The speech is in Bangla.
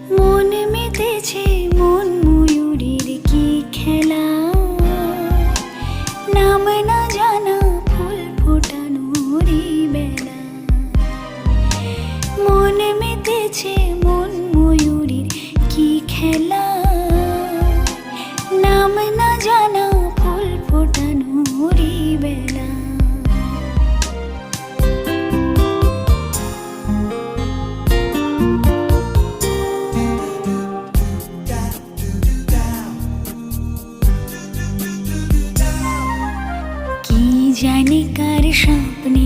মন মেতেছে মন ময়ূরীর কি খেলা, নাম না জানা ফুল ফোটানোরই বেলা। মন মেতেছে মন ময়ূরীর কি খেলা, নাম না জানা ফুল ফোটানোরই বেলা। কি জানি কার স্বপ্নে